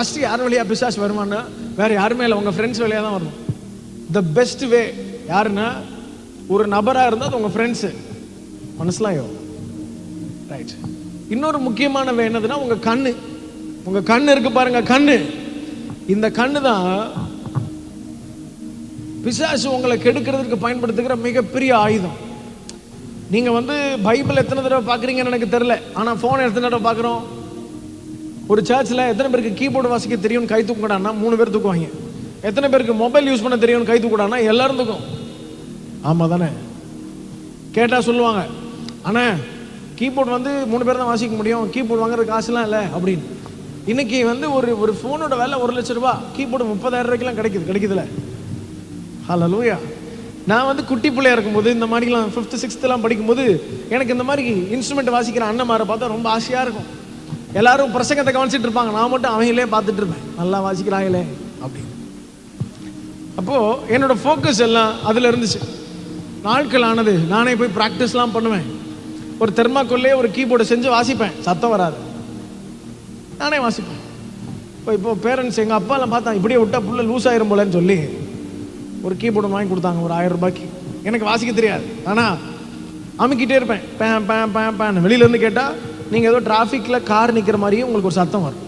First யார் வழியாக பிசாசு வருமானா வேறு யாருமே இல்லை, உங்கள் ஃப்ரெண்ட்ஸ் வழியாக தான் வரணும். த பெஸ்ட் வே யாருன்னா ஒரு நபராக இருந்தால் அது உங்கள் ஃப்ரெண்ட்ஸு. மனசுலாயோ ரைட். இன்னொரு முக்கியமான வே என்னதுன்னா உங்கள் கண்ணு. உங்கள் கண்ணு இருக்கு பாருங்க, கண்ணு. இந்த கண்ணு தான் பிசாசு உங்களை கெடுக்கிறதுக்கு பயன்படுத்துகிற மிகப்பெரிய ஆயுதம். நீங்கள் வந்து பைபிள் எத்தனை தடவை பார்க்குறீங்கன்னு எனக்கு தெரில, ஆனால் ஃபோன் எத்தனை தடவை பார்க்குறோம்? ஒரு சர்ச்சில் எத்தனை பேருக்கு கீபோர்டு வாசிக்க தெரியும்னு கை தூக்கூடானா 3 பேர் தூக்குவாங்க. எத்தனை பேருக்கு மொபைல் யூஸ் பண்ண தெரியும்னு கை தூக்கூடானா எல்லாரும் தூக்கும். ஆமாம் தானே? கேட்டால் சொல்லுவாங்க, ஆனால் கீபோர்டு வந்து 3 பேர் தான் வாசிக்க முடியும், கீபோர்டு வாங்குறது காசுலாம் இல்லை அப்படின்னு. இன்னைக்கு வந்து ஒரு ஃபோனோட விலை 1 லட்சம் ரூபா, கீபோர்டு 30,000 ரூபாய்க்குலாம் கிடைக்குதுல. ஹல்லேலூயா. நான் வந்து குட்டி பிள்ளையா இருக்கும்போது இந்த மாதிரிலாம் 5th 6th படிக்கும்போது எனக்கு இந்த மாதிரி இன்ஸ்ட்ருமெண்ட் வாசிக்கிற அண்ணன்மாரை பார்த்தா ரொம்ப ஆசையாக இருக்கும். எல்லாரும் பிரசங்கத்தை கவனிச்சிட்டு இருப்பாங்க, நான் மட்டும் அவங்களே பார்த்துட்டு இருப்பேன், நல்லா வாசிக்கிறாங்களே அப்படின்னு. அப்போது என்னோட ஃபோக்கஸ் எல்லாம் அதில் இருந்துச்சு. நாட்கள் ஆனது, நானே போய் ப்ராக்டிஸ்லாம் பண்ணுவேன். ஒரு தெர்மாக்கோல்லே ஒரு கீபோர்டை செஞ்சு வாசிப்பேன், சத்தம் வராது, நானே வாசிப்பேன். இப்போ பேரண்ட்ஸ் எங்கள் அப்பாலாம் பார்த்தா இப்படியே விட்டா புள்ள லூஸ் ஆயிரும் போலன்னு சொல்லி ஒரு கீபோர்டு வாங்கி கொடுத்தாங்க ஒரு 1000 ரூபாய்க்கு. எனக்கு வாசிக்க தெரியாது, ஆனால் அமுக்கிட்டே இருப்பேன், பேன் பேன் பேன் பேன். வெளியிலேருந்து கேட்டால் நீங்கள் ஏதோ டிராஃபிக்கில் கார் நிற்கிற மாதிரியே உங்களுக்கு ஒரு சத்தம் வரும்.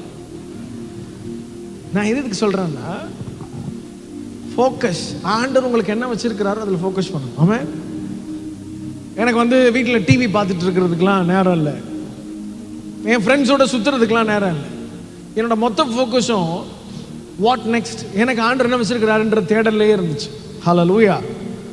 நான் எதுக்கு சொல்கிறேன்னா, ஃபோக்கஸ். ஆண்டவர் உங்களுக்கு என்ன வச்சிருக்கிறாரோ அதில் ஃபோக்கஸ் பண்ணணும். ஆமாம். எனக்கு வந்து வீட்டில் டிவி பார்த்துட்டு இருக்கிறதுக்கெலாம் நேரம் இல்லை, என் ஃப்ரெண்ட்ஸோட சுற்றுறதுக்கெலாம் நேரம் இல்லை. என்னோட மொத்த ஃபோக்கஸும் வாட் நெக்ஸ்ட், எனக்கு ஆண்டவர் என்ன வச்சிருக்கிறாருன்ற தேடலே இருந்துச்சு. ஹல்லேலூயா.